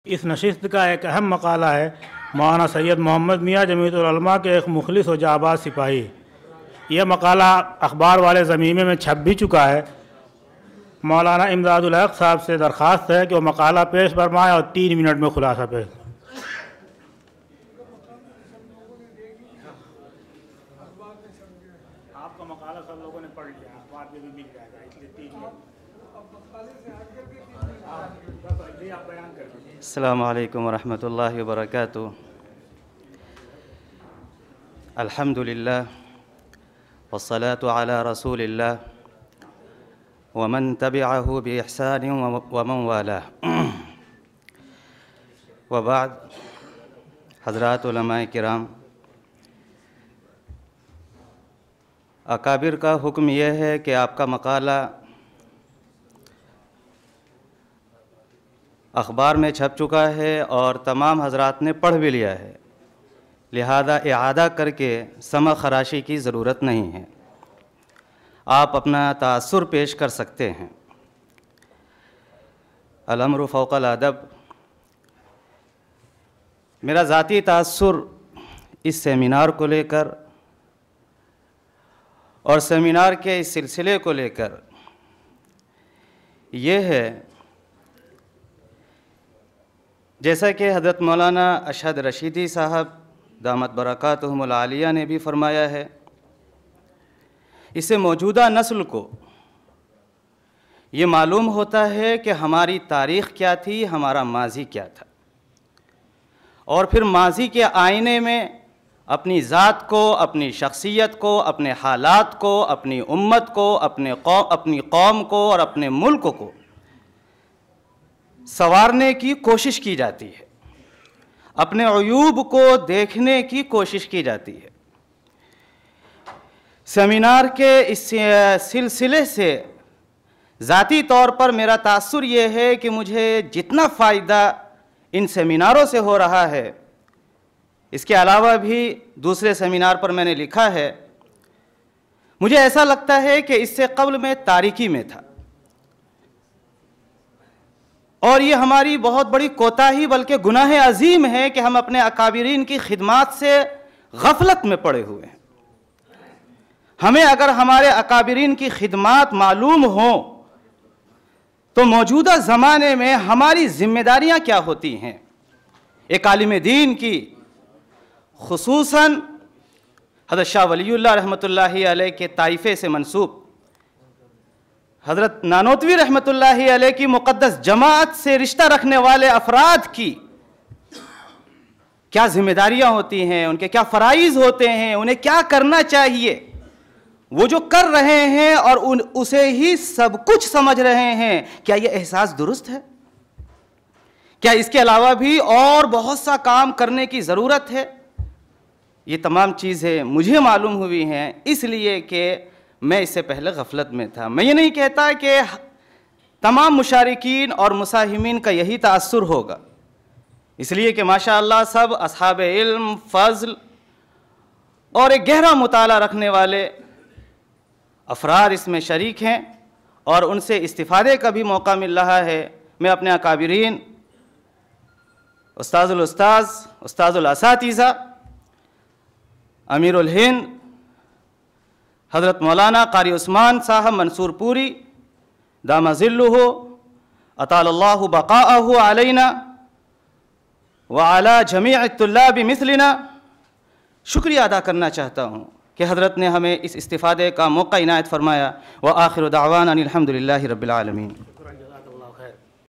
इस नशिस्त का एक अहम मकाला है मौलाना सैयद मोहम्मद मियाँ जमीयतुल उलमा के एक मुखलिस और जाबाज सिपाही। यह मकाला अखबार वाले ज़मीमे में छप भी चुका है। मौलाना इमदादुल हक साहब से दरख्वास्त है कि वो मकाला पेश फरमाएं और 3 मिनट में खुलासा पेश। आपका मकाला सब लोगों ने पढ़ लिया, अखबार में भी मिल जाएगा, इसलिए 3 मिनट आप बयान कर दीजिए। अस्सलामु अलैकुम वरहमतुल्लाहि वबरकातुहू। अल्हम्दुलिल्लाह वस्सलातु अला रसूलिल्लाह वमन तबिअहु बिइहसान वमन वालाह। वबाद, हज़रात उलमाए किराम, अकाबिर का हुक्म यह है कि आपका मकाला अखबार में छप चुका है और तमाम हजरात ने पढ़ भी लिया है, लिहाजा इआदा करके समा खराशी की ज़रूरत नहीं है। आप अपना तासुर पेश कर सकते हैं। अल-अम्रु फ़ौक़ल अदब। मेरा ज़ाती तासुर इस सेमिनार को लेकर और सेमिनार के इस सिलसिले को लेकर ये है, जैसा कि हज़रत मौलाना अशहद रशीदी साहब दामत बरकातुहुमुल आलिया ने भी फरमाया है, इससे मौजूदा नस्ल को ये मालूम होता है कि हमारी तारीख़ क्या थी, हमारा माजी क्या था, और फिर माजी के आईने में अपनी ज़ात को, अपनी शख्सियत को, अपने हालात को, अपनी उम्मत को, अपनी कौम को और अपने मुल्क को संवारने की कोशिश की जाती है, अपने अयूब को देखने की कोशिश की जाती है। सेमिनार के इस सिलसिले से ज़ाती तौर पर मेरा तासुर ये है कि मुझे जितना फ़ायदा इन सेमिनारों से हो रहा है, इसके अलावा भी दूसरे सेमिनार पर मैंने लिखा है, मुझे ऐसा लगता है कि इससे क़ब्ल में तारीकी में था और ये हमारी बहुत बड़ी कोताही बल्कि गुनाह अजीम है कि हम अपने अकाबिरीन की खिदमात से गफलत में पड़े हुए हैं। हमें अगर हमारे अकाबिरीन की खिदमात मालूम हो तो मौजूदा ज़माने में हमारी ज़िम्मेदारियाँ क्या होती हैं। एक आलिम दीन की, खुसूसन हज़रत शाह वलीउल्लाह रहमतुल्लाहि अलैह के ताइफ़े से मंसूब हज़रत नानोतवी रहमतुल्लाहि अलैह की मुक़द्दस जमात से रिश्ता रखने वाले अफराद की क्या ज़िम्मेदारियाँ होती हैं, उनके क्या फ़राइज़ होते हैं, उन्हें क्या करना चाहिए। वो जो कर रहे हैं और उसे ही सब कुछ समझ रहे हैं, क्या ये एहसास दुरुस्त है? क्या इसके अलावा भी और बहुत सा काम करने की ज़रूरत है? ये तमाम चीज़ें मुझे मालूम हुई हैं इसलिए कि मैं इससे पहले गफलत में था। मैं ये नहीं कहता कि तमाम मुशारिकीन और मुसाहिमीन का यही तासुर होगा, इसलिए कि माशाअल्लाह सब असहाबे इल्म, फ़ज़ल और एक गहरा मुताला रखने वाले अफराद इसमें शरीक हैं और उनसे इस्तिफ़ादे का भी मौका मिल रहा है। मैं अपने अकाबिरीन उस्ताज़ुल उस्ताज़, उस्ताज़ुल असातिज़ा, अमीरुल हिंद हज़रत मौलाना क़ारी उस्मान साहब मंसूरपुरी दामा ज़िल्लुहु अतालल्लाहु बक़ाअहु अलैना व अला जमीअ तुल्लाबि मिस्लिना शुक्रिया अदा करना चाहता हूँ कि हज़रत ने हमें इस इस्तिफ़ादे का मौका इनायत फ़रमाया। व आखिरु दावाना अनिल हम्दुलिल्लाहि रब्बिल आलमीन।